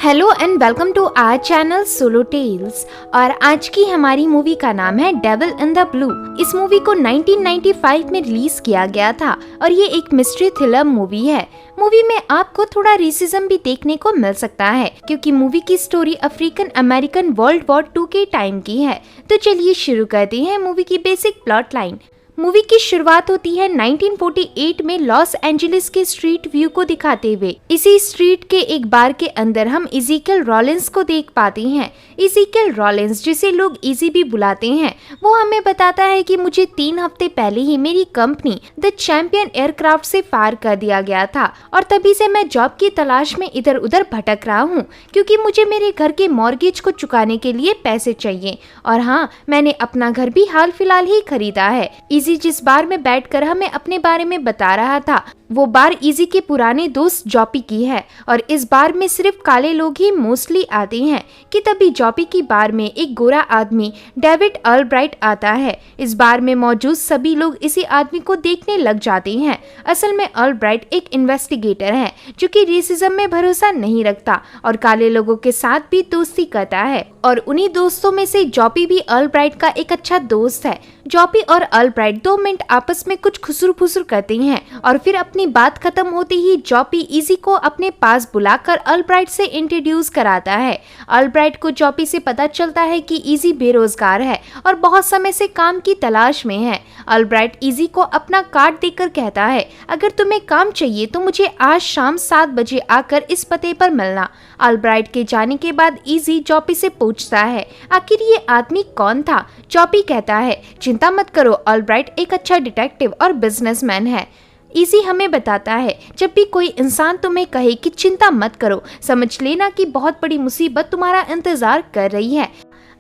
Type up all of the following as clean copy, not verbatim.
Hello and welcome to our channel solo tales. और आज की हमारी मूवी का नाम है डेविल इन द ब्लू। इस मूवी को 1995 में रिलीज किया गया था और ये एक मिस्ट्री थ्रिलर मूवी है। मूवी में आपको थोड़ा रेसिज्म भी देखने को मिल सकता है क्योंकि मूवी की story African American world war 2 के टाइम की है। तो चलिए शुरू करते हैं मूवी की बेसिक प्लॉट लाइन। मूवी की शुरुआत होती है 1948 में लॉस एंजलिस के स्ट्रीट व्यू को दिखाते हुए। इसी स्ट्रीट के एक बार के अंदर हम इज़ीकियल रॉलिंस को देख पाते हैं। इज़ीकियल रॉलिंस, जिसे लोग इजी भी बुलाते हैं, वो हमें बताता है कि मुझे 3 हफ्ते पहले ही मेरी कंपनी द चैंपियन एयरक्राफ्ट से फायर कर दिया गया था और तभी से मैं जॉब की तलाश में इधर उधर भटक रहा हूँ क्योंकि मुझे मेरे घर के मॉर्गेज को चुकाने के लिए पैसे चाहिए। और हाँ, मैंने अपना घर भी हाल फिलहाल ही खरीदा है। जिस बार में बैठकर हमें अपने बारे में बता रहा था वो बार इजी के पुराने दोस्त जॉपी की है और इस बार में सिर्फ काले लोग ही मोस्टली आते हैं कि तभी जॉपी की बार में एक गोरा आदमी डेविड ऑलब्राइट आता है। इस बार में मौजूद सभी लोग इसी आदमी को देखने लग जाते हैं। असल में ऑलब्राइट एक इन्वेस्टिगेटर है जो कि रेसिज्म में भरोसा नहीं रखता और काले लोगों के साथ भी दोस्ती करता है और उन्हीं दोस्तों में से जॉपी भी ऑलब्राइट का एक अच्छा दोस्त है। जॉपी और ऑलब्राइट 2 मिनट आपस में कुछ खुसुर फुसुर करते हैं और फिर अपनी बात खत्म होते ही जॉपी इजी को अपने पास बुलाकर ऑलब्राइट से इंट्रोड्यूस कराता है। ऑलब्राइट को जॉपी से पता चलता है कि इजी बेरोजगार है और बहुत समय से काम की तलाश में है। ऑलब्राइट इजी को अपना कार्ड देकर कहता है, अगर तुम्हें काम चाहिए तो मुझे आज शाम 7 बजे आकर इस पते पर मिलना। ऑलब्राइट के जाने के बाद इजी जॉपी से पूछता है, आखिर ये आदमी कौन था? जॉपी कहता है, चिंता मत करो, ऑलब्राइट एक अच्छा डिटेक्टिव और बिजनेसमैन है। इजी हमें बताता है, जब भी कोई इंसान तुम्हें कहे कि चिंता मत करो, समझ लेना कि बहुत बड़ी मुसीबत तुम्हारा इंतजार कर रही है।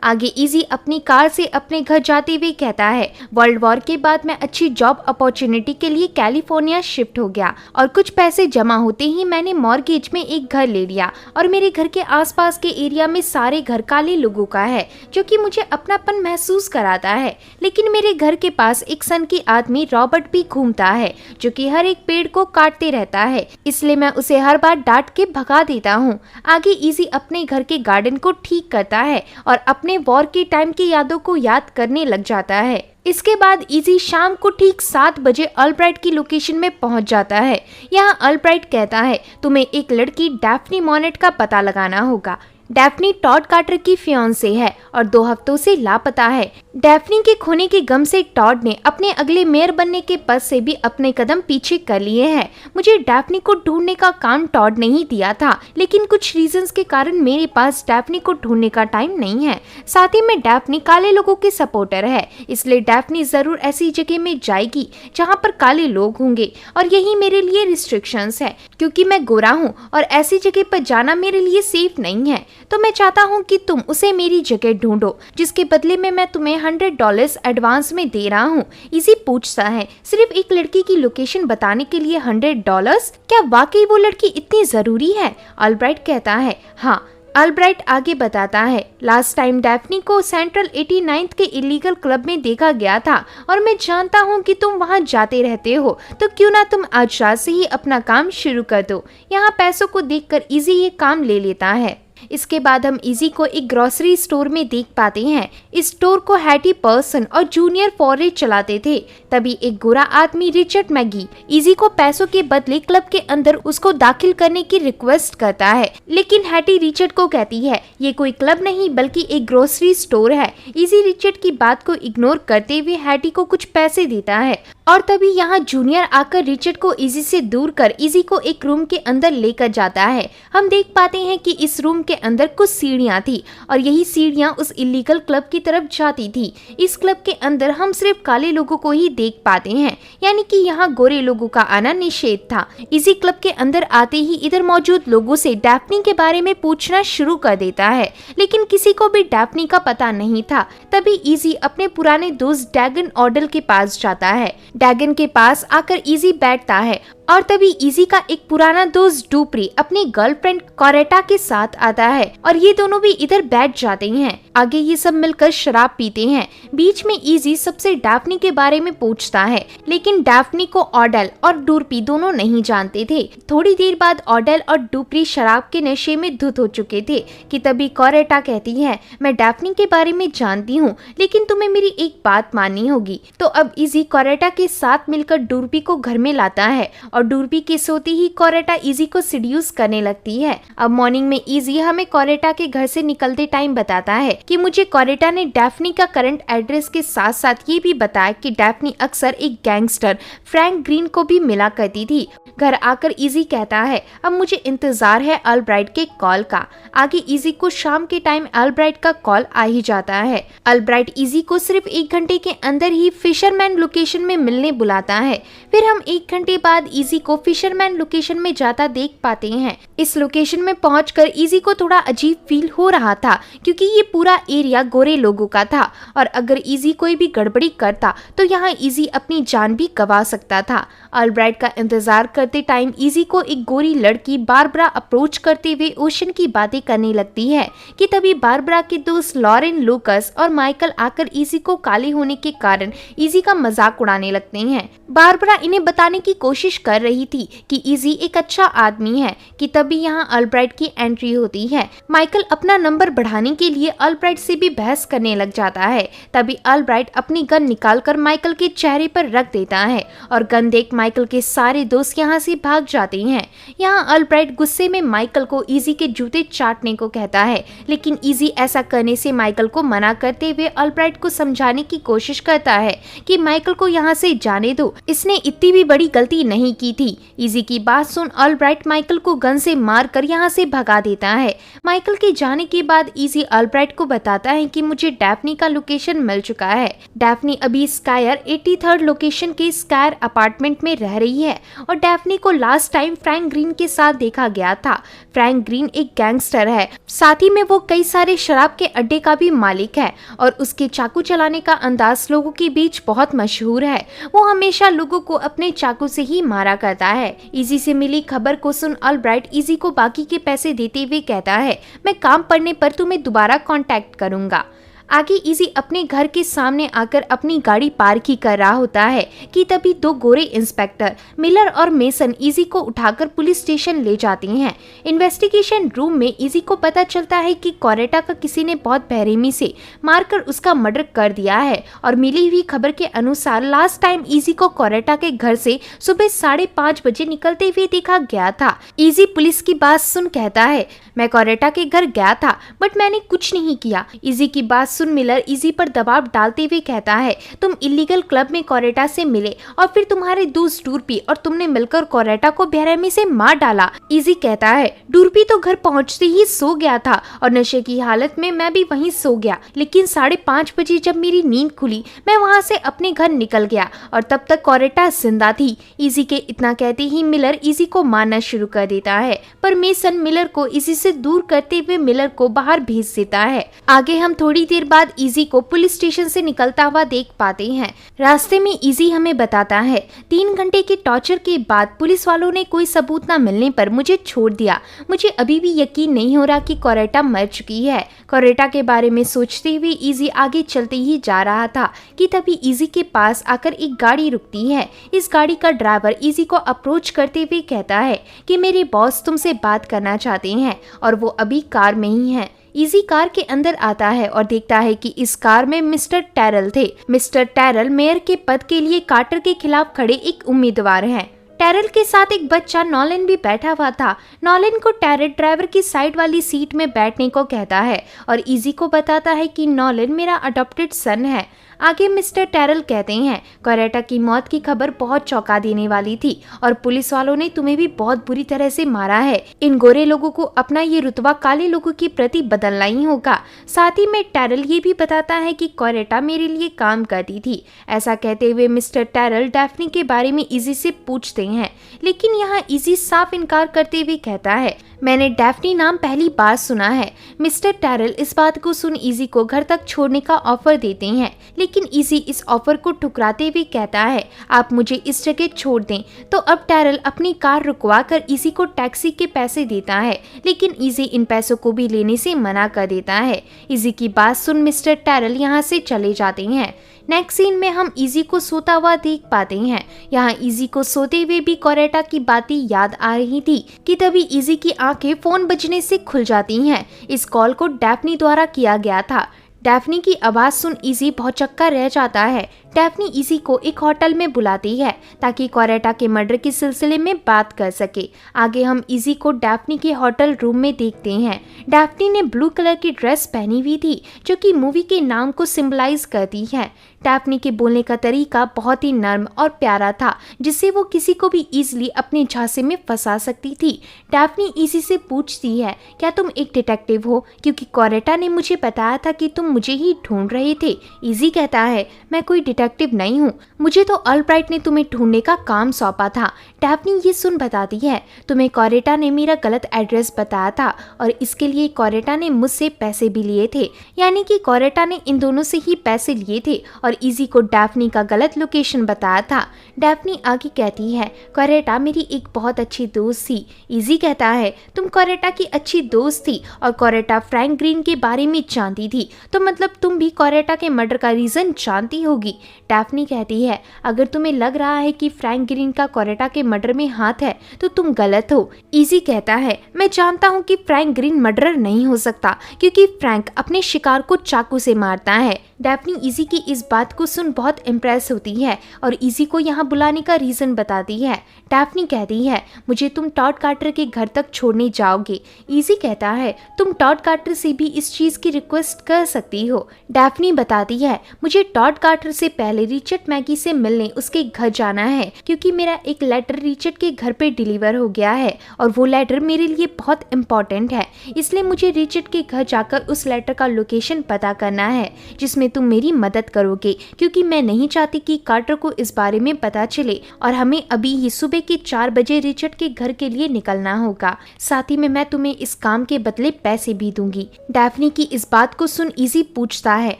आगे इजी अपनी कार से अपने घर जाते हुए कहता है, वर्ल्ड वॉर के बाद मैं अच्छी जॉब अपॉर्चुनिटी के लिए कैलिफोर्निया शिफ्ट हो गया और कुछ पैसे जमा होते ही मैंने मॉर्गेज में एक घर ले लिया और मेरे घर के आसपास के एरिया में सारे घर काले लोगों का है जो कि मुझे अपनापन महसूस कराता है। लेकिन मेरे घर के पास एक सन की आदमी रॉबर्ट भी घूमता है जो कि हर एक पेड़ को काटते रहता है, इसलिए मैं उसे हर बार डांट के भगा देता हूँ। आगे इजी अपने घर के गार्डन को ठीक करता है और अपने वॉर के टाइम की यादों को याद करने लग जाता है। इसके बाद इजी शाम को ठीक 7 बजे ऑलब्राइट की लोकेशन में पहुंच जाता है। यहाँ ऑलब्राइट कहता है, तुम्हें एक लड़की डैफ्नी मॉनेट का पता लगाना होगा। डैफ्नी टॉड कार्टर की फियांसे है और 2 हफ्तों से लापता है। डैफ्नी के खोने के गम से टॉड ने अपने अगले मेयर बनने के पद से भी अपने कदम पीछे कर लिए हैं। मुझे डैफ्नी को ढूंढने का काम टॉड ने ही दिया था, लेकिन कुछ रीजंस के कारण मेरे पास डैफ्नी को ढूंढने का टाइम नहीं है। साथ ही में डैफ्नी काले लोगों के सपोर्टर है, इसलिए डैफ्नी जरूर ऐसी जगह में जाएगी जहाँ पर काले लोग होंगे और यही मेरे लिए रिस्ट्रिक्शंस है क्योंकि मैं गोरा हूँ और ऐसी जगह पर जाना मेरे लिए सेफ नहीं है। तो मैं चाहता हूँ कि तुम उसे मेरी जगह ढूंढो, जिसके बदले में मैं तुम्हें $100 एडवांस में दे रहा हूँ। इसी पूछता है, सिर्फ एक लड़की की लोकेशन बताने के लिए $100? क्या वाकई वो लड़की इतनी जरूरी है? ऑलब्राइट कहता है, हाँ। ऑलब्राइट आगे बताता है, लास्ट टाइम डैफ्नी को सेंट्रल 89th के इलीगल क्लब में देखा गया था और मैं जानता हूँ कि तुम वहाँ जाते रहते हो, तो क्यों ना तुम आज रात से ही अपना काम शुरू कर दो। यहाँ पैसों को देखकर इजी ये काम ले लेता है। इसके बाद हम इजी को एक ग्रोसरी स्टोर में देख पाते हैं। इस स्टोर को हैटी पर्सन और जूनियर फॉरेज चलाते थे। तभी एक गोरा आदमी रिचर्ड मैगी इजी को पैसों के बदले क्लब के अंदर उसको दाखिल करने की रिक्वेस्ट करता है, लेकिन हैटी रिचर्ड को कहती है ये कोई क्लब नहीं बल्कि एक ग्रोसरी स्टोर है। इजी रिचर्ड की बात को इग्नोर करते हुए हैटी को कुछ पैसे देता है और तभी यहाँ जूनियर आकर रिचर्ड को इजी से दूर कर इजी को एक रूम के अंदर लेकर जाता है। हम देख पाते हैं कि इस रूम के अंदर कुछ सीढ़ियां थी और यही सीढ़ियां उस इलीगल क्लब की तरफ जाती थी। इस क्लब के अंदर हम सिर्फ काले लोगों को ही देख पाते हैं, यानी कि यहाँ गोरे लोगों का आना निषेध था। इसी क्लब के अंदर आते ही इधर मौजूद लोगों से डैफ्नी के बारे में पूछना शुरू कर देता है, लेकिन किसी को भी डैफ्नी का पता नहीं था। तभी इजी अपने पुराने दोस्त डैगन ऑर्डल के पास जाता है। डैगन के पास आकर इजी बैठता है और तभी इजी का एक पुराना दोस्त डुप्री अपनी गर्लफ्रेंड कोरेटा के साथ आता है और ये दोनों भी इधर बैठ जाते हैं। आगे ये सब मिलकर शराब पीते हैं। बीच में इजी सबसे डैफ्नी के बारे में पूछता है, लेकिन डैफ्नी को ऑडेल और डुप्री दोनों नहीं जानते थे। थोड़ी देर बाद ऑडेल और डुप्री शराब के नशे में धुत हो चुके थे कि तभी कोरेटा कहती है, मैं डैफ्नी के बारे में जानती हूँ, लेकिन तुम्हें मेरी एक बात माननी होगी। तो अब इजी कोरेटा के साथ मिलकर डुप्री को घर में लाता है और डुप्री के सोते ही कोरेटा इजी को सीड्यूस करने लगती है। अब मॉर्निंग में इजी हमें कोरेटा के घर से निकलते टाइम बताता है कि मुझे कोरेटा ने डैफ्नी का करंट एड्रेस के साथ साथ ये भी बताया कि डैफ्नी अक्सर एक गैंगस्टर फ्रैंक ग्रीन को भी मिला करती थी। घर आकर इजी कहता है, अब मुझे इंतजार है अल्ब्राइट के कॉल का। आगे इजी को शाम के टाइम अल्ब्राइट का कॉल आ ही जाता है। अल्ब्राइट इजी को सिर्फ 1 घंटे के अंदर ही फिशरमैन लोकेशन में मिलने बुलाता है। फिर हम 1 घंटे बाद इजी को फिशरमैन लोकेशन में जाता देख पाते हैं। इस लोकेशन में पहुंचकर इजी को थोड़ा अजीब फील हो रहा था, क्योंकि ये पूरा एरिया गोरे लोगों का था और अगर इजी कोई भी गड़बड़ी करता तो यहाँ इजी अपनी जान भी गंवा सकता था। अल्ब्राइट का इंतजार करते टाइम इजी को एक गोरी लड़की बारबरा अप्रोच करते हुए ओशन की बातें करने लगती है कि तभी बारबरा के दोस्त लॉरेन, लूकस और माइकल आकर इजी को काले होने के कारण इजी का मजाक उड़ाने लगते हैं। बारबरा इन्हें बताने की कोशिश कर रही थी कि इजी एक अच्छा आदमी है कि तभी यहाँ अल्ब्राइट की एंट्री होती है। माइकल अपना नंबर बढ़ाने के लिए अल्ब्राइट से भी बहस करने लग जाता है। तभी अल्ब्राइट अपनी गन निकालकर माइकल के चेहरे पर रख देता है और गन देख माइकल के सारे दोस्त यहाँ से भाग जाते हैं। यहाँ अल्ब्राइट गुस्से में माइकल को इजी के जूते चाटने को कहता है, लेकिन इजी ऐसा करने से माइकल को मना करते हुए अल्ब्राइट को समझाने की कोशिश करता है कि माइकल को यहाँ से जाने दो, इसने इतनी भी बड़ी गलती नहीं की थी। इजी की बात सुन अल्ब्राइट माइकल को गन से मारकर यहाँ से भगा देता है। माइकल के जाने के बाद इजी अल्ब्राइट को बताता है कि मुझे डैफ्नी का लोकेशन मिल चुका है। डैफ्नी अभी स्कायर 83rd लोकेशन के स्कायर अपार्टमेंट में रह रही है और डैफ्नी को लास्ट टाइम फ्रैंक ग्रीन के साथ देखा गया था। फ्रैंक ग्रीन एक गैंगस्टर है, साथ ही में वो कई सारे शराब के अड्डे का भी मालिक है और उसके चाकू चलाने का अंदाज लोगों के बीच बहुत मशहूर है। वो हमेशा लोगों को अपने चाकू से ही मारा करता है। इजी से मिली खबर को सुन अल्ब्राइट इजी को बाकी के पैसे देते हुए कहता है, मैं काम पड़ने पर तुम्हें दोबारा कांटेक्ट करूंगा। आगे इजी अपने घर के सामने आकर अपनी गाड़ी पार्क ही कर रहा होता है कि तभी 2 गोरे इंस्पेक्टर मिलर और मेसन इजी को उठाकर पुलिस स्टेशन ले जाते हैं। इन्वेस्टिगेशन रूम में इजी को पता चलता है कि कोरेटा का किसी ने बहुत बेरहमी से मारकर उसका मर्डर कर दिया है और मिली हुई खबर के अनुसार लास्ट टाइम इजी को कोरेटा के घर से सुबह 5:30 बजे निकलते हुए देखा गया था। इजी पुलिस की बात सुन कहता है, मैं कोरेटा के घर गया था बट मैंने कुछ नहीं किया। इजी की बात सुन मिलर इजी पर दबाव डालते हुए कहता है, तुम इलीगल क्लब में कोरेटा से मिले और फिर तुम्हारे दोस्त डुप्री और तुमने मिलकर कोरेटा को बेरहमी से मार डाला। इजी कहता है, डुप्री तो घर पहुंचते ही सो गया था और नशे की हालत में मैं भी वहीं सो गया, लेकिन 5:30 बजे जब मेरी नींद खुली मैं वहां से अपने घर निकल गया और तब तक कोरेटा जिंदा थी। इजी के इतना कहते ही मिलर इजी को मारना शुरू कर देता है, पर मेसन मिलर को इजी से दूर करते हुए मिलर को बाहर भेज देता है। आगे हम थोड़ी देर बाद इजी को पुलिस स्टेशन से निकलता हुआ देख पाते हैं। रास्ते में इजी हमें बताता है, 3 घंटे के टॉर्चर के बाद पुलिस वालों ने कोई सबूत न मिलने पर मुझे छोड़ दिया। मुझे अभी भी यकीन नहीं हो रहा कि कोरेटा मर चुकी है। कोरेटा के बारे में सोचते हुए इजी आगे चलते ही जा रहा था कि तभी इजी के पास आकर एक गाड़ी रुकती है। इस गाड़ी का ड्राइवर इजी को अप्रोच करते हुए कहता है कि मेरे बॉस तुमसे बात करना चाहते हैं और वो अभी कार में ही है। इजी कार के अंदर आता है और देखता है कि इस कार में मिस्टर टैरल थे। मिस्टर टैरल मेयर के पद के लिए कार्टर के खिलाफ खड़े एक उम्मीदवार हैं। टैरल के साथ एक बच्चा नॉलन भी बैठा हुआ था। नॉलन को टैरल ड्राइवर की साइड वाली सीट में बैठने को कहता है और इजी को बताता है कि नॉलन मेरा अडॉप्टेड सन है। आगे मिस्टर टैरल कहते हैं, कोरेटा की मौत की खबर बहुत चौंका देने वाली थी और पुलिस वालों ने तुम्हें भी बहुत बुरी तरह से मारा है। इन गोरे लोगों को अपना ये रुतबा काले लोगों के प्रति बदलना ही होगा। साथ ही में टैरल ये भी बताता है कि कोरेटा मेरे लिए काम करती थी। ऐसा कहते हुए मिस्टर टैरल डैफ्नी के बारे में इजी से पूछते हैं, लेकिन यहाँ इजी साफ इनकार करते हुए कहता है, मैंने डैफ्नी नाम पहली बार सुना है। मिस्टर टैरल इस बात को सुन इजी को घर तक छोड़ने का ऑफर देते हैं, लेकिन इजी इस ऑफर को ठुकराते हुए कहता है आप मुझे इस जगह छोड़ दें। तो अब टैरल अपनी कार रुकवा कर इजी को टैक्सी के पैसे देता है, लेकिन इजी इन पैसों को भी लेने से मना कर देता है। इजी की बात सुन मिस्टर टैरल यहाँ से चले जाते हैं। नेक्स्ट सीन में हम इजी को सोता हुआ देख पाते हैं। यहाँ इजी को सोते हुए भी कोरेटा की बातें याद आ रही थी कि तभी इजी की आंखें फोन बजने से खुल जाती हैं। इस कॉल को डैफ्नी द्वारा किया गया था। डैफ्नी की आवाज सुन इजी भौचक्का रह जाता है। डैफ्नी इजी को एक होटल में बुलाती है ताकि कोरेटा के मर्डर के सिलसिले में बात कर सके। आगे हम इजी को डैफ्नी के होटल रूम में देखते हैं। डैफ्नी ने ब्लू कलर की ड्रेस पहनी हुई थी जो कि मूवी के नाम को सिंबलाइज करती है। डैफ्नी के बोलने का तरीका बहुत ही नर्म और प्यारा था, जिससे वो किसी को भी इजीली अपने झांसे में फंसा सकती थी। डैफ्नी इजी से पूछती है क्या तुम एक डिटेक्टिव हो, क्योंकि कोरेटा ने मुझे बताया था कि तुम मुझे ही ढूंढ रहे थे। इजी कहता है मैं कोई डिटेक्टिव नहीं हूँ, मुझे तो अल्ब्राइट ने तुम्हें ढूंढने का काम सौंपा था। डैफ्नी ये सुन बताती है तुम्हें कोरेटा ने मेरा गलत एड्रेस बताया था और इसके लिए कोरेटा ने मुझसे पैसे भी लिए थे, यानी कि कोरेटा ने इन दोनों से ही पैसे लिए थे और इजी को डैफ्नी का गलत लोकेशन बताया था। डैफ्नी आगे कहती है कोरेटा मेरी एक बहुत अच्छी दोस्त थी। इजी कहता है तुम कोरेटा की अच्छी दोस्त थी और कोरेटा फ्रैंक ग्रीन के बारे में जानती थी, तो मतलब तुम भी कोरेटा के मर्डर का रीजन जानती होगी। डैफ्नी कहती है अगर तुम्हें लग रहा है कि फ्रैंक ग्रीन का कोरेटा के मर्डर में हाथ है तो तुम गलत हो। इजी कहता है मैं जानता हूँ कि फ्रैंक ग्रीन मर्डरर नहीं हो सकता, क्योंकि फ्रैंक अपने शिकार को चाकू से मारता है। डैफ्नी इजी की इस बात को सुन बहुत इम्प्रेस होती है और इजी को यहाँ बुलाने का रीजन बताती है। डैफ्नी कहती है मुझे तुम टॉड कार्टर के घर तक छोड़ने जाओगे। इजी कहता है तुम टॉड कार्टर से भी इस चीज की रिक्वेस्ट कर सकती हो। डैफ्नी बताती है मुझे टॉड कार्टर से पहले रिचर्ड मैगी से मिलने उसके घर जाना है, क्योंकि मेरा एक लेटर रिचर्ड के घर पे डिलीवर हो गया है और वो लेटर मेरे लिए बहुत इम्पोर्टेंट है, इसलिए मुझे रिचर्ड के घर जाकर उस लेटर का लोकेशन पता करना है, जिसमें तुम मेरी मदद करोगे, क्योंकि मैं नहीं चाहती कि कार्टर को इस बारे में पता चले और हमें अभी ही सुबह के 4 बजे रिचर्ड के घर के लिए निकलना होगा। साथ ही में मैं तुम्हें इस काम के बदले पैसे भी दूंगी। डैफ्नी की इस बात को सुन इजी पूछता है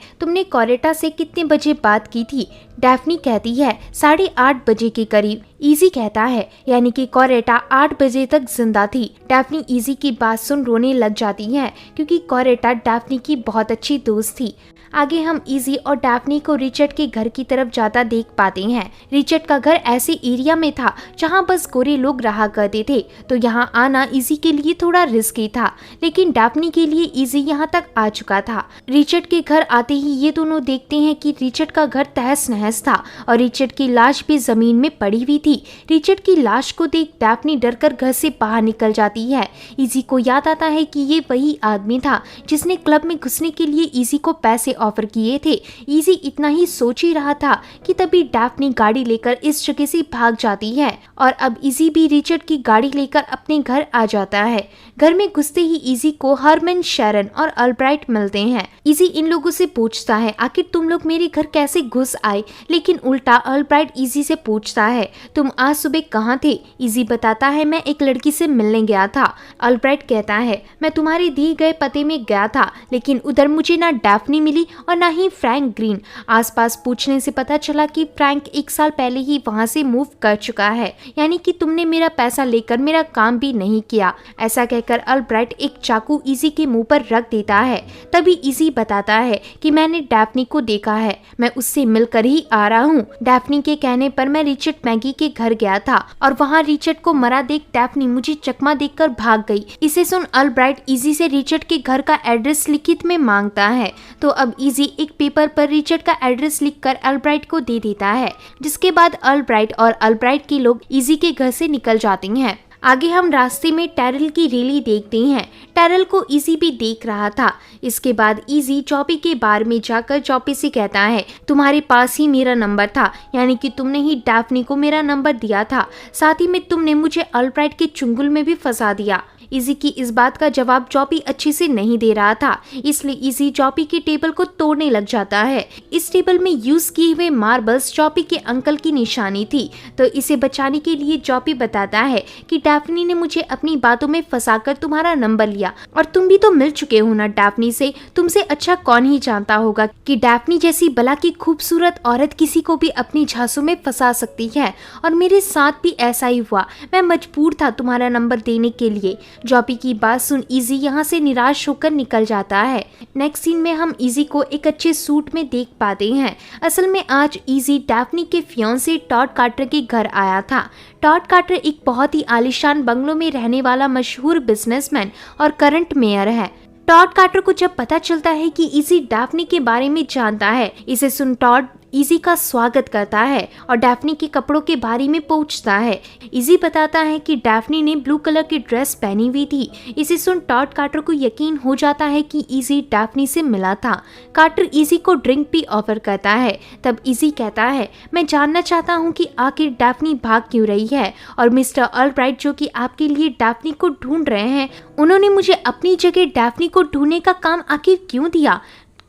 तुमने कोरेटा से कितने बजे बात की थी। डैफ्नी कहती है 8:30 बजे के करीब। इजी कहता है यानी कि कोरेटा 8 बजे तक जिंदा थी। डैफ्नी इजी की बात सुन रोने लग जाती है, क्योंकि कोरेटा डैफ्नी की बहुत अच्छी दोस्त थी। आगे हम इजी और डैफ्नी को रिचर्ड के घर की तरफ जाता देख पाते हैं। रिचर्ड का घर ऐसे एरिया में था जहां बस गोरे लोग रहा करते थे, तो यहां आना इजी के लिए थोड़ा रिस्की था, लेकिन डैफ्नी के लिए इजी यहां तक आ चुका था। रिचर्ड के घर आते ही ये दोनों देखते हैं कि रिचर्ड का घर तहस नहस था और रिचर्ड की लाश भी जमीन में पड़ी हुई थी। रिचर्ड की लाश को देख डैफ्नी डरकर घर से बाहर निकल जाती है। इजी को याद आता है कि ये वही आदमी था जिसने क्लब में घुसने के लिए इजी को पैसे ऑफर किए थे। इजी इतना ही सोच ही रहा था कि तभी डैफ्नी गाड़ी लेकर इस जगह से भाग जाती है और अब इजी भी रिचर्ड की गाड़ी लेकर अपने घर आ जाता है। घर में घुसते ही इजी को हरमन, शैरन और अल्ब्राइट मिलते हैं। इजी इन लोगों से पूछता है आखिर तुम लोग मेरे घर कैसे घुस आए, लेकिन उल्टा अल्ब्राइट इजी से पूछता है तुम आज सुबह कहाँ थे। इजी बताता है मैं एक लड़की से मिलने गया था। अल्ब्राइट कहता है मैं तुम्हारे दिए गए पते में गया था, लेकिन उधर मुझे ना डैफ्नी मिली और ना ही फ्रैंक ग्रीन। आसपास पूछने से पता चला कि फ्रैंक 1 साल पहले ही वहां से मूव कर चुका है, यानी कि तुमने मेरा पैसा लेकर मेरा काम भी नहीं किया। ऐसा कहकर अल्ब्राइट एक चाकू इजी के मुंह पर रख देता है। तभी इजी बताता है कि मैंने डैफ्नी को देखा है, मैं उससे मिलकर ही आ रहा हूँ। डैफ्नी के कहने पर मैं रिचर्ड मैगी के घर गया था और वहाँ रिचर्ड को मरा देख डैफ्नी मुझे चकमा देकर भाग गई। इसे सुन अल्ब्राइट इजी से रिचर्ड के घर का एड्रेस लिखित में मांगता है, तो अब इजी एक पेपर पर रिचर्ड का एड्रेस लिखकर अल्ब्राइट को दे देता है, जिसके बाद अल्ब्राइट और अल्ब्राइट के लोग इजी के घर से निकल जाते हैं। आगे हम रास्ते में टैरल की रैली देखते हैं। टैरल को इजी भी देख रहा था। इसके बाद इजी चॉपी के बार में जाकर चॉपी से कहता है तुम्हारे पास ही मेरा नंबर था, यानी कि तुमने ही डैफ्नी को मेरा नंबर दिया था, साथ ही में तुमने मुझे अल्ब्राइट के चुंगल में भी फंसा दिया। इजी की इस बात का जवाब जॉपी अच्छे से नहीं दे रहा था, इसलिए इजी जॉपी के टेबल को तोड़ने लग जाता है। इस टेबल में यूज किए हुए मार्बल्स जॉपी के अंकल की निशानी थी, तो इसे बचाने के लिए जॉपी बताता है कि डैफ्नी ने मुझे अपनी बातों में फंसाकर तुम्हारा नंबर लिया और तुम भी तो मिल चुके हो ना डैफ्नी से। तुमसे अच्छा कौन ही जानता होगा कि डैफ्नी जैसी भला की खूबसूरत औरत किसी को भी अपनी झांसों में फंसा सकती है, और मेरे साथ भी ऐसा ही हुआ। मैं मजबूर था तुम्हारा नंबर देने के लिए। जॉपी की बात सुन इजी यहाँ से निराश होकर निकल जाता है। नेक्स्ट सीन में हम इजी को एक अच्छे सूट में देख पाते हैं। असल में आज इजी डैफ्नी के फियांसे टॉड कार्टर के घर आया था। टॉड कार्टर एक बहुत ही आलीशान बंगलों में रहने वाला मशहूर बिजनेसमैन और करंट मेयर है। टॉड कार्टर को जब पता चलता है कि इजी डैफ्नी के बारे में जानता है, इसे सुन टॉड इजी का स्वागत करता है और डैफ्नी के कपड़ों के बारे में पूछता है। इजी बताता है कि डैफ्नी ने ब्लू कलर की ड्रेस पहनी हुई थी। इसे सुन टॉड कार्टर को यकीन हो जाता है कि इजी डैफ्नी से मिला था। कार्टर इजी को ड्रिंक भी ऑफर करता है। तब इजी कहता है, मैं जानना चाहता हूँ कि आखिर डैफ्नी भाग क्यों रही है, और मिस्टर ऑलब्राइट जो कि आपके लिए डैफ्नी को ढूंढ रहे हैं, उन्होंने मुझे अपनी जगह डैफ्नी को ढूंढने का काम आखिर क्यों दिया।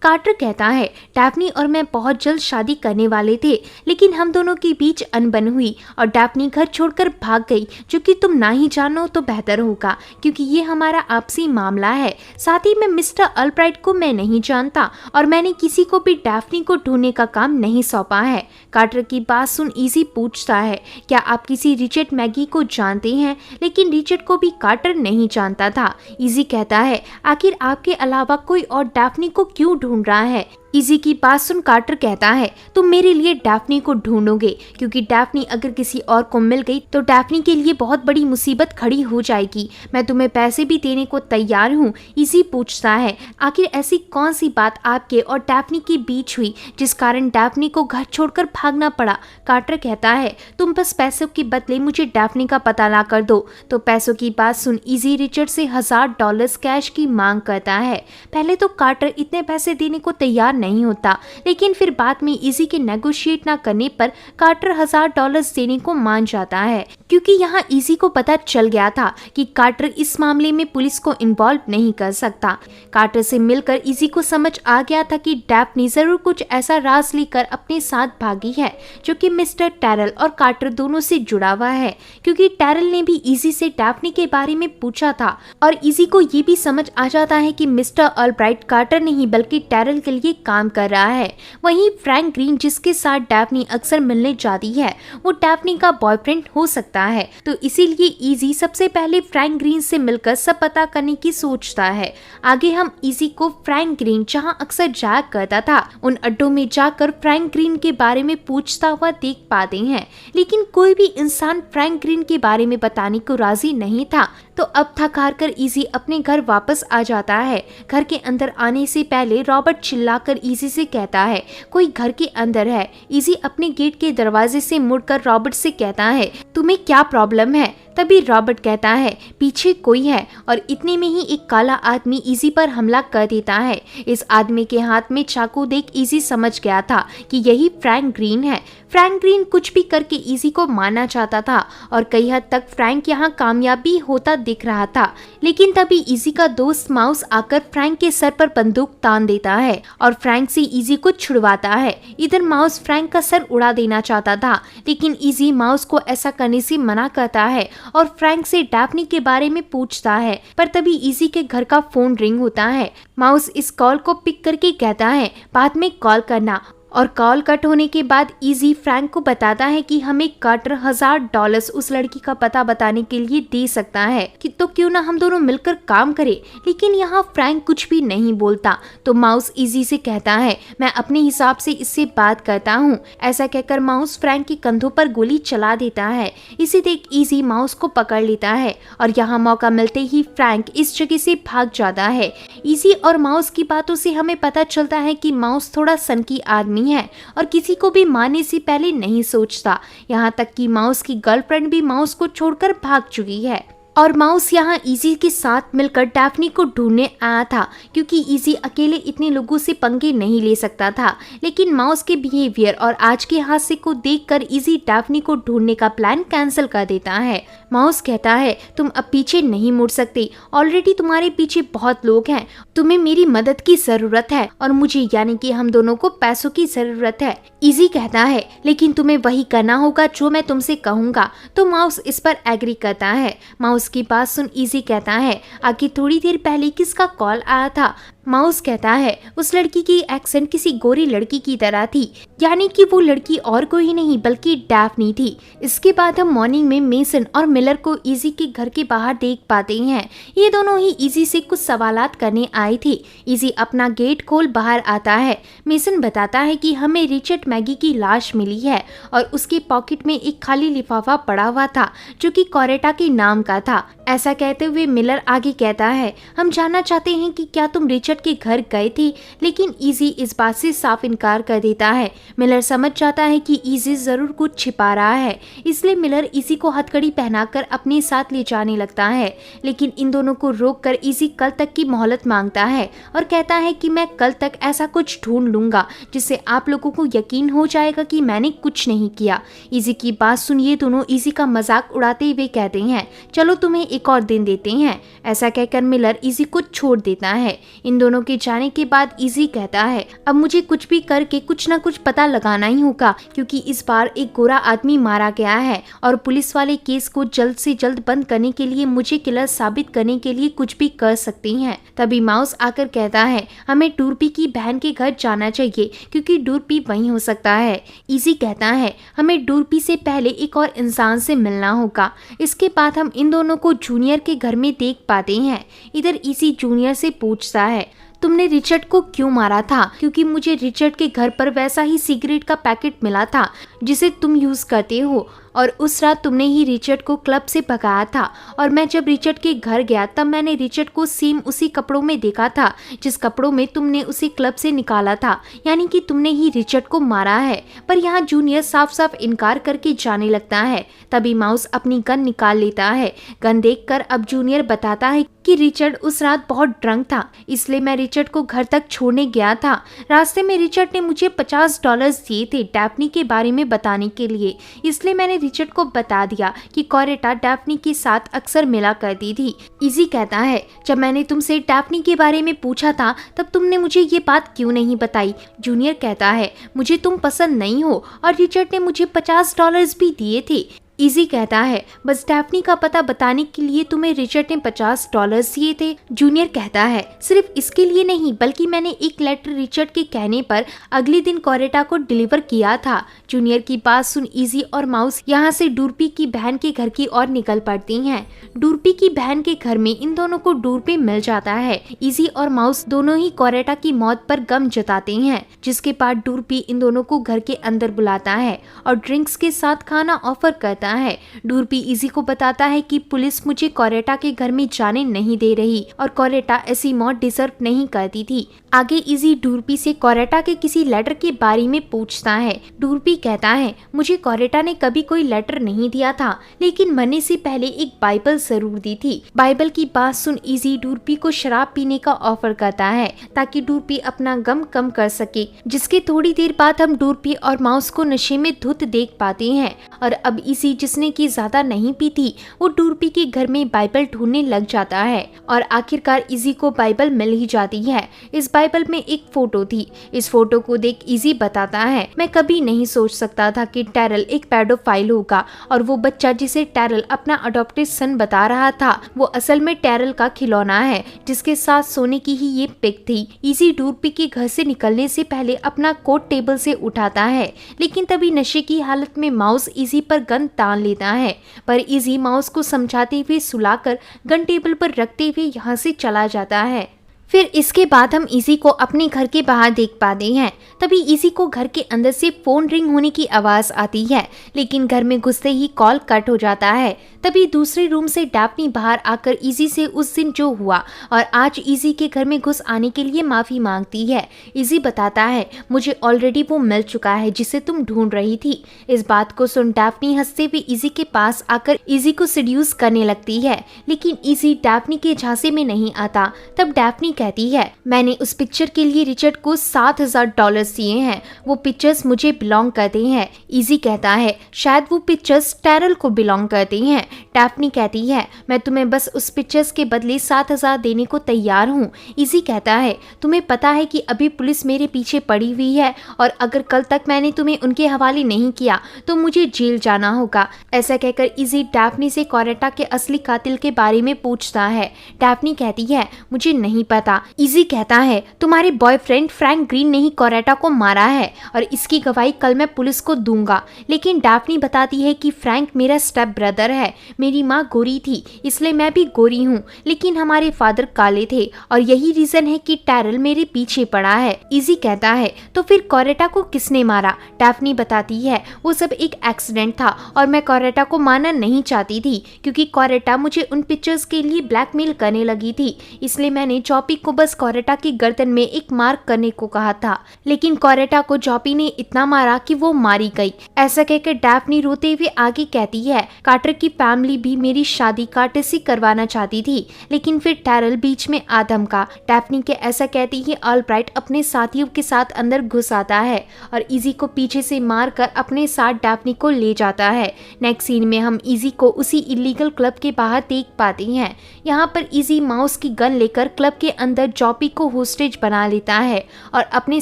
कार्टर कहता है, डैफ्नी और मैं बहुत जल्द शादी करने वाले थे, लेकिन हम दोनों के बीच अनबन हुई और डैफ्नी घर छोड़कर भाग गई, जो कि तुम ना ही जानो तो बेहतर होगा, क्योंकि ये हमारा आपसी मामला है। साथ ही मैं मिस्टर ऑलब्राइट को मैं नहीं जानता और मैंने किसी को भी डैफ्नी को ढूंढने का काम नहीं सौंपा है। कार्टर की बात सुन इजी पूछता है, क्या आप किसी रिचर्ड मैगी को जानते हैं, लेकिन रिचर्ड को भी कार्टर नहीं जानता था। इजी कहता है, आखिर आपके अलावा कोई और डैफ्नी को क्यों ढूंढ रहा है। इजी की बात सुन कार्टर कहता है, तुम मेरे लिए डैफ्नी को ढूंढोगे, क्योंकि डैफ्नी अगर किसी और को मिल गई तो डैफ्नी के लिए बहुत बड़ी मुसीबत खड़ी हो जाएगी। मैं तुम्हें पैसे भी देने को तैयार हूँ। इजी पूछता है, आखिर ऐसी कौन सी बात आपके और डैफ्नी के बीच हुई जिस कारण डैफ्नी को घर छोड़कर भागना पड़ा। कार्टर कहता है, तुम बस पैसों के बदले मुझे डैफ्नी का पता ला कर दो। तो पैसों की बात सुन इजी रिचर्ड से $1000 कैश की मांग करता है। पहले तो कार्टर इतने पैसे देने को तैयार नहीं होता, लेकिन फिर बाद में इजी के नेगोशिएट ना करने पर कार्टर $1000 देने को मान जाता है, क्योंकि यहाँ इजी को पता चल गया था कि कार्टर इस मामले में पुलिस को इन्वॉल्व नहीं कर सकता। कार्टर से मिलकर इजी को समझ आ गया था कि डैफ्नी जरूर कुछ ऐसा राज लेकर अपने साथ भागी है जो कि मिस्टर टैरल और कार्टर दोनों से जुड़ा हुआ है, क्योंकि टैरल ने भी इजी से डैफ्नी के बारे में पूछा था और इजी को ये भी समझ आ जाता है कि मिस्टर ऑलब्राइट कार्टर नहीं बल्कि टैरल के लिए काम कर रहा है। वहीं फ्रैंक ग्रीन जिसके साथ डैफ्नी अक्सर मिलने जाती है, वो डैफ्नी का बॉयफ्रेंड हो सकता है, तो इसीलिए इजी सबसे पहले फ्रैंक ग्रीन से मिलकर सब पता करने की सोचता है। आगे हम इजी को फ्रैंक ग्रीन जहां अक्सर जाया करता था उन अड्डों में जाकर फ्रैंक ग्रीन के बारे में पूछता हुआ देख पाते हैं, लेकिन कोई भी इंसान फ्रैंक ग्रीन के बारे में बताने को राजी नहीं था। तो अब थक हार कर इजी अपने घर वापस आ जाता है। घर के अंदर आने से पहले रॉबर्ट चिल्लाकर इजी से कहता है, कोई घर के अंदर है। इजी अपने गेट के दरवाजे से मुड़कर रॉबर्ट से कहता है, तुम्हें क्या प्रॉब्लम है। तभी रॉबर्ट कहता है, पीछे कोई है, और इतने में ही एक काला आदमी इजी पर हमला कर देता है। इस आदमी के हाथ में चाकू देख इजी समझ गया था कि यही फ्रैंक ग्रीन है। फ्रैंक ग्रीन कुछ भी करके इजी को मारना चाहता था और कई हद तक फ्रैंक यहाँ कामयाबी होता दिख रहा था, लेकिन तभी इजी का दोस्त माउस आकर फ्रैंक के सर पर बंदूक तान देता है और फ्रैंक से इजी को छुड़वाता है। इधर माउस फ्रैंक का सर उड़ा देना चाहता था, लेकिन इजी माउस को ऐसा करने से मना करता है और फ्रैंक से डैफ्नी के बारे में पूछता है। पर तभी इजी के घर का फोन रिंग होता है। माउस इस कॉल को पिक करके कहता है, बाद में कॉल करना, और कॉल कट होने के बाद इजी फ्रैंक को बताता है कि हमें कार्टर $1000 उस लड़की का पता बताने के लिए दे सकता है कि तो क्यों ना हम दोनों मिलकर काम करें। लेकिन यहाँ फ्रैंक कुछ भी नहीं बोलता, तो माउस इजी से कहता है, मैं अपने हिसाब से इससे बात करता हूँ। ऐसा कहकर माउस फ्रैंक के कंधों पर गोली चला देता है। इसे देख इजी माउस को पकड़ लेता है और यहाँ मौका मिलते ही फ्रैंक इस जगह से भाग जाता है। इजी और माउस की बातों से हमें पता चलता है कि माउस थोड़ा सनकी आदमी है और किसी को भी मारने से पहले नहीं सोचता। यहाँ तक कि माउस की गर्लफ्रेंड भी माउस को छोड़कर भाग चुकी है। और माउस यहाँ इजी के साथ मिलकर डैफ्नी को ढूंढने आया था, क्योंकि इजी अकेले इतने लोगों से पंगे नहीं ले सकता था। लेकिन माउस के बिहेवियर और आज के हादसे को देखकर इजी डैफ्नी को ढूंढने का प्लान कैंसिल कर देता है। माउस कहता है, तुम अब पीछे नहीं मुड़ सकते, ऑलरेडी तुम्हारे पीछे बहुत लोग हैं, तुम्हें मेरी मदद की जरूरत है और मुझे यानी कि हम दोनों को पैसों की जरूरत है। इजी कहता है, लेकिन तुम्हें वही करना होगा जो मैं तुमसे कहूंगा। तो माउस इस पर एग्री करता है। माउस की बात सुन इजी कहता है, आखिर थोड़ी देर पहले किसका कॉल आया था? माउस कहता है, उस लड़की की एक्सेंट किसी गोरी लड़की की तरह थी, यानी कि वो लड़की और कोई नहीं बल्कि डैफ्नी थी। इसके बाद हम मॉर्निंग में मेसन और मिलर को इजी के घर के बाहर देख पाते हैं। ये दोनों ही इजी से कुछ सवालात करने आए थे। इजी अपना गेट खोल बाहर आता है। मेसन बताता है कि हमें रिचर्ड मैगी की लाश मिली है और उसके पॉकेट में एक खाली लिफाफा पड़ा हुआ था जो कि कोरेटा के नाम का था। ऐसा कहते हुए मिलर आगे कहता है, हम जानना चाहते हैं कि क्या तुम रिचर्ड के घर गए थे? लेकिन इजी इस बात से साफ इनकार कर देता है। मिलर समझ जाता है कि इजी जरूर कुछ छिपा रहा है, इसलिए मिलर इजी को हथकड़ी पहनाकर अपने साथ ले जाने लगता है। लेकिन इन दोनों को रोककर इजी कल तक की मोहलत मांगता है और कहता है कि मैं कल तक ऐसा कुछ ढूंढ लूंगा जिससे आप लोगों को यकीन हो जाएगा कि मैंने कुछ नहीं किया। इजी की बात सुनिए दोनों इजी का मजाक उड़ाते हुए कहते हैं, चलो तुम्हें एक और दिन देते हैं। ऐसा कहकर मिलर इजी को छोड़ देता है। इन दोनों के जाने के बाद इजी कहता है, अब मुझे कुछ भी करके कुछ ना कुछ पता लगाना ही होगा, क्योंकि इस बार एक गोरा आदमी मारा गया है और पुलिस वाले केस को जल्द से जल्द बंद करने के लिए मुझे किलर साबित करने के लिए कुछ भी कर सकते हैं। तभी माउस आकर कहता है, हमें डूरपी की बहन के घर जाना चाहिए क्योंकि डूरपी वहीं हो सकता है। इजी कहता है, हमें डूरपी से पहले एक और इंसान से मिलना होगा। इसके बाद हम इन दोनों को जूनियर के घर में देख पाते हैं। इधर इजी जूनियर से पूछता है, तुमने रिचर्ड को क्यों मारा था? क्योंकि मुझे रिचर्ड के घर पर वैसा ही सिगरेट का पैकेट मिला था जिसे तुम यूज करते हो और उस रात तुमने ही रिचर्ड को क्लब से भगाया था और मैं जब रिचर्ड के घर गया तब मैंने रिचर्ड को सेम उसी कपड़ों में देखा था जिस कपड़ों में तुमने उसे क्लब से निकाला था, यानी कि तुमने ही रिचर्ड को मारा है। पर यहाँ जूनियर साफ साफ इनकार करके जाने लगता है। तभी माउस अपनी गन निकाल लेता है। गन देखकर अब जूनियर बताता है कि रिचर्ड उस रात बहुत ड्रंक था, इसलिए मैं रिचर्ड को घर तक छोड़ने गया था। रास्ते में रिचर्ड ने मुझे $50 दिए थे डैफ्नी के बारे में बताने के लिए, इसलिए मैंने रिचर्ड को बता दिया कि कोरेटा डैफ्नी के साथ अक्सर मिला करती थी। इजी कहता है, जब मैंने तुमसे डैफ्नी के बारे में पूछा था तब तुमने मुझे ये बात क्यों नहीं बताई? जूनियर कहता है, मुझे तुम पसंद नहीं हो और रिचर्ड ने मुझे $50 भी दिए थे। इजी कहता है, बस डैफ्नी का पता बताने के लिए तुम्हें रिचर्ड ने $50 दिए थे। जूनियर कहता है, सिर्फ इसके लिए नहीं बल्कि मैंने एक लेटर रिचर्ड के कहने पर अगले दिन कोरेटा को डिलीवर किया था। जूनियर की बात सुन इजी और माउस यहाँ से डूरपी की बहन के घर की ओर निकल पड़ती हैं। डूरपी की बहन के घर में इन दोनों को डूरपी मिल जाता है। इजी और माउस दोनों ही कोरेटा की मौत पर गम जताते हैं, जिसके बाद डूरपी इन दोनों को घर के अंदर बुलाता है और ड्रिंक्स के साथ खाना ऑफर करता है। डूरपी इजी को बताता है कि पुलिस मुझे कोरेटा के घर में जाने नहीं दे रही और कोरेटा ऐसी मौत डिजर्व नहीं करती थी। आगे इजी डूरपी से कोरेटा के किसी लेटर के बारे में पूछता है। डूरपी कहता है, मुझे कोरेटा ने कभी कोई लेटर नहीं दिया था, लेकिन मरने से पहले एक बाइबल जरूर दी थी। बाइबल की बात सुन इजी डूरपी को शराब पीने का ऑफर करता है ताकि डूरपी अपना गम कम कर सके, जिसके थोड़ी देर बाद हम डूरपी और माउस को नशे में धुत देख पाते हैं। और अब इसी जिसने की ज्यादा नहीं पी थी वो डूरपी के घर में बाइबल ढूंढने लग जाता है और आखिरकार इजी को बाइबल मिल ही जाती है। इस बाइबल में एक फोटो थी। इस फोटो को देख इजी बताता है, मैं कभी नहीं सोच सकता था कि टैरल एक पेडोफाइल होगा और वो बच्चा जिसे टैरल अपना अडॉप्टेड सन बता रहा था वो असल में टैरल का खिलौना है जिसके साथ सोने की ही ये पिक थी। इजी डूरपी के घर से निकलने से पहले अपना कोट टेबल से उठाता है, लेकिन तभी नशे की हालत में माउस इजी पर गन तान लेता है। पर इजी माउस को समझाते हुए सुलाकर गन टेबल पर रखते हुए यहाँ से चला जाता है। फिर इसके बाद हम इजी को अपने घर के बाहर देख पाते हैं। तभी इजी को घर के अंदर से फोन रिंग होने की आवाज आती है, लेकिन घर में घुसते ही कॉल कट हो जाता है। तभी दूसरे रूम से डैफ्नी बाहर आकर इजी से उस दिन जो हुआ और आज इजी के घर में घुस आने के लिए माफी मांगती है। इजी बताता है, मुझे ऑलरेडी वो मिल चुका है जिसे तुम ढूंढ रही थी। इस बात को सुन डैफ्नी हंसते हुए इजी के पास आकर इजी को सीड्यूस करने लगती है, लेकिन इजी डैफ्नी के झांसे में नहीं आता। तब डैफ्नी कहती है, मैंने उस पिक्चर के लिए रिचर्ड को $7,000 दिए हैं, वो पिक्चर्स मुझे बिलोंग करते हैं। इजी कहता है, शायद वो पिक्चर्स टैरल को बिलोंग करते हैं। डैफ्नी कहती है, मैं तुम्हें बस उस पिक्चर्स के बदले 7,000 देने को तैयार हूँ। इजी कहता है, तुम्हें पता है कि अभी पुलिस मेरे पीछे पड़ी हुई है और अगर कल तक मैंने तुम्हें उनके हवाले नहीं किया तो मुझे जेल जाना होगा। ऐसा कहकर इजी डैफ्नी से कोरेटा के असली कातिल के बारे में पूछता है। डैफ्नी कहती है, मुझे नहीं पता। इजी कहता है, तुम्हारे बॉयफ्रेंड फ्रैंक ग्रीन ने ही कोरेटा को मारा है और इसकी गवाही कल मैं पुलिस को दूंगा। लेकिन डैफ्नी बताती है कि फ्रैंक मेरा स्टेप ब्रदर है, मेरी माँ गोरी थी इसलिए मैं भी गोरी हूँ, लेकिन हमारे फादर काले थे और यही रीजन है कि टैरल मेरे पीछे पड़ा है। इजी कहता है, तो फिर कोरेटा को किसने मारा? डैफ्नी बताती है, वो सब एक एक्सीडेंट था और मैं कोरेटा को मारना नहीं चाहती थी क्योंकि कोरेटा मुझे उन पिक्चर्स के लिए ब्लैकमेल करने लगी थी, इसलिए मैंने जॉपी को बस कोरेटा की गर्दन में एक मार्क करने को कहा था, लेकिन कोरेटा को जॉपी ने इतना मारा कि वो मारी गई। ऐसा कहकर डैफ्नी रोते हुए आगे कहती है, कार्टर की फैमिली भी मेरी शादी कार्टर से करवाना चाहती थी, लेकिन फिर टैरल बीच में आ धमका। डैफ्नी के ऐसा कहती ही ऑलब्राइट अपने साथियों के साथ अंदर घुस आता है और इजी को पीछे से मारकर अपने साथ डैफ्नी को ले जाता है। नेक्स्ट सीन में हम इजी को उसी इलीगल क्लब के बाहर देख पाते हैं। यहाँ पर इजी माउस की गन लेकर क्लब के अंदर जॉपी को होस्टेज बना लेता है और अपने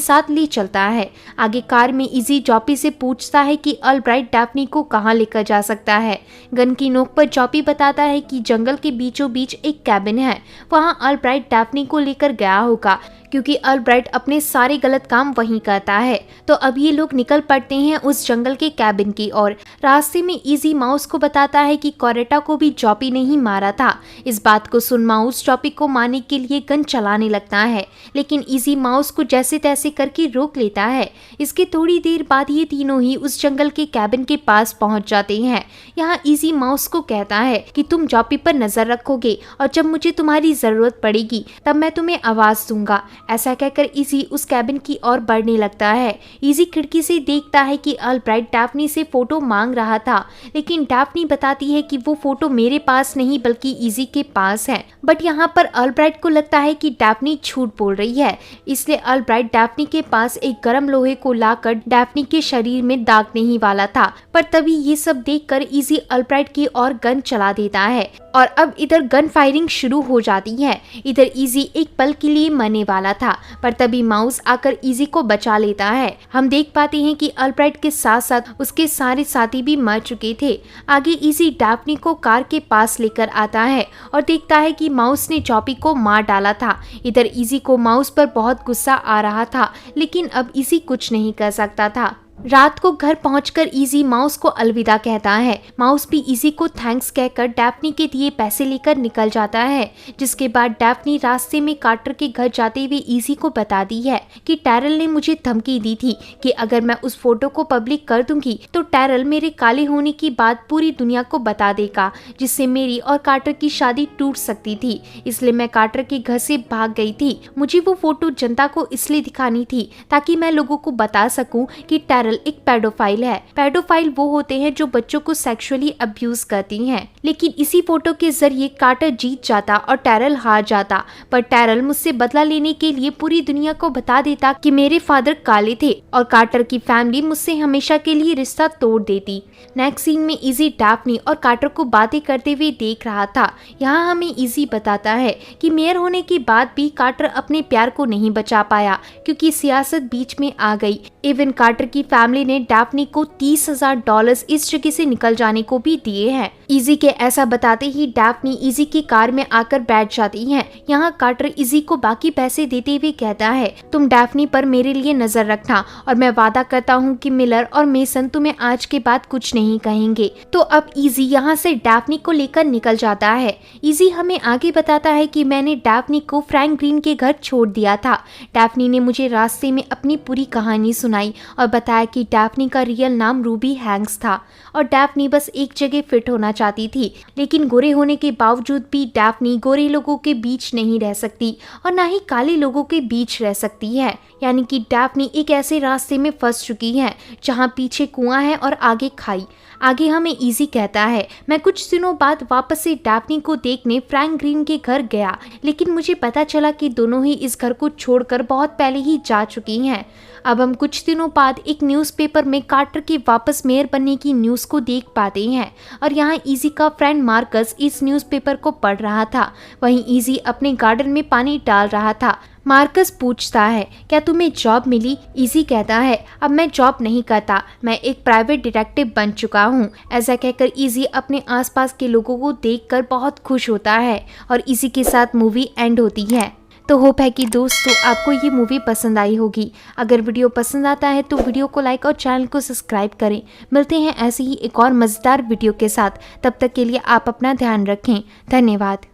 साथ ले चलता है। आगे कार में इजी जॉपी से पूछता है कि ऑलब्राइट डैफ्नी को कहाँ लेकर जा सकता है। गन की नोक पर जॉपी बताता है कि जंगल के बीचों बीच एक कैबिन है, वहाँ ऑलब्राइट डैफ्नी को लेकर गया होगा क्योंकि ऑलब्राइट अपने सारे गलत काम वहीं करता है। तो अब ये लोग निकल पड़ते हैं उस जंगल के कैबिन की ओर। रास्ते में इजी माउस को बताता है कि कोरेटा को भी जॉपी ने ही मारा था। इस बात को सुन माउस जॉपी को मारने के लिए गन चलाने लगता है, लेकिन इजी माउस को जैसे तैसे करके रोक लेता है। इसके थोड़ी देर बाद ये तीनों ही उस जंगल के कैबिन के पास पहुंच जाते हैं। यहाँ इजी माउस को कहता है कि तुम जॉपी पर नजर रखोगे और जब मुझे तुम्हारी जरूरत पड़ेगी तब मैं तुम्हें आवाज दूंगा। ऐसा कहकर इजी उस कैबिन की ओर बढ़ने लगता है। इजी खिड़की से देखता है कि ऑलब्राइट डैफ्नी से फोटो मांग रहा था, लेकिन डैफ्नी बताती है कि वो फोटो मेरे पास नहीं बल्कि इजी के पास है। बट यहाँ पर ऑलब्राइट को लगता है कि डैफ्नी झूठ बोल रही है, इसलिए ऑलब्राइट डैफ्नी के पास एक गर्म लोहे को लाकर डैफ्नी के शरीर में दागने ही वाला था। पर तभी ये सब देखकर इजी ऑलब्राइट की ओर गन चला देता है और अब इधर गन फायरिंग शुरू हो जाती है। इधर इजी एक पल के लिए मरने वाला था, पर तभी माउस आकर इजी को बचा लेता है। हम देख पाते हैं कि ऑलब्राइट के साथ साथ उसके सारे साथी भी मर चुके थे। आगे इजी डैफ्नी को कार के पास लेकर आता है और देखता है कि माउस ने जॉपी को मार डाला था। इधर इजी को माउस पर बहुत गुस्सा आ रहा था, लेकिन अब इजी कुछ नहीं कर सकता था। रात को घर पहुंचकर इजी माउस को अलविदा कहता है। माउस भी इजी को थैंक्स कहकर डैफ्नी के दिए पैसे लेकर निकल जाता है, जिसके बाद डैफ्नी रास्ते में कार्टर के घर जाते हुए इजी को बताती है कि टैरल ने मुझे धमकी दी थी कि अगर मैं उस फोटो को पब्लिक कर दूंगी तो टैरल मेरे काले होने की बात पूरी दुनिया को बता देगा, जिससे मेरी और कार्टर की शादी टूट सकती थी। इसलिए मैं कार्टर के घर से भाग गई थी। मुझे वो फोटो जनता को इसलिए दिखानी थी ताकि मैं लोगों को बता सकूं कि टैरल एक पेडोफाइल है। पेडोफाइल वो होते हैं जो बच्चों को सेक्सुअली अब्यूज करती हैं। लेकिन इसी फोटो के जरिए कार्टर जीत जाता और टैरल हार जाता, पर टैरल मुझसे बदला लेने के लिए पूरी दुनिया को बता देता कि मेरे फादर काले थे और कार्टर की फैमिली मुझसे हमेशा के लिए रिश्ता तोड़ देती। नेक्स्ट सीन में इजी डैफ्नी और कार्टर को बातें करते हुए देख रहा था। यहाँ हमें इजी बताता है कि मेयर होने के बाद भी कार्टर अपने प्यार को नहीं बचा पाया क्योंकि सियासत बीच में आ गई। इवन कार्टर की फैमिली ने डैफ्नी को $30,000 इस जगह से निकल जाने को भी दिए हैं। इजी के ऐसा बताते ही डैफ्नी इजी की कार में आकर बैठ जाती है। यहाँ कार्टर इजी को बाकी पैसे देते हुए कहता है, तुम डैफ्नी पर मेरे लिए नजर रखना और मैं वादा करता हूँ कि मिलर और मेसन तुम्हें आज के बाद कुछ नहीं कहेंगे। तो अब इजी यहाँ से डैफ्नी को लेकर निकल जाता है। इजी हमें आगे बताता है कि मैंने डैफ्नी को फ्रैंक ग्रीन के घर छोड़ दिया था। डैफ्नी ने मुझे रास्ते में अपनी पूरी कहानी सुनाई और बताया कि डैफ्नी का रियल नाम रूबी हैंक्स था और डैफ्नी बस एक जगह फिट होना चाहती थी, लेकिन गोरे होने के बावजूद भी डैफ्नी गोरे लोगों के बीच नहीं रह सकती और ना ही काले लोगों के बीच रह सकती है। यानी कि डैफ्नी एक ऐसे रास्ते में फंस चुकी है जहाँ पीछे कुआं है और आगे खाई। आगे हमें इजी कहता है, मैं कुछ दिनों बाद वापस से डैफ्नी को देखने फ्रैंक ग्रीन के घर गया, लेकिन मुझे पता चला कि दोनों ही इस घर को छोड़कर बहुत पहले ही जा चुकी हैं। अब हम कुछ दिनों बाद एक न्यूज़पेपर में कार्टर के वापस मेयर बनने की न्यूज़ को देख पाते हैं और यहाँ इजी का फ्रेंड मार्कस इस न्यूज़पेपर को पढ़ रहा था। वहीं इजी अपने गार्डन में पानी डाल रहा था। मार्कस पूछता है, क्या तुम्हें जॉब मिली? इजी कहता है, अब मैं जॉब नहीं करता, मैं एक प्राइवेट डिटेक्टिव बन चुका हूँ। ऐसा कहकर इजी अपने आसपास के लोगों को देखकर बहुत खुश होता है और इसी के साथ मूवी एंड होती है। तो होप है कि दोस्तों आपको ये मूवी पसंद आई होगी। अगर वीडियो पसंद आता है तो वीडियो को लाइक और चैनल को सब्सक्राइब करें। मिलते हैं ऐसे ही एक और मज़ेदार वीडियो के साथ। तब तक के लिए आप अपना ध्यान रखें। धन्यवाद।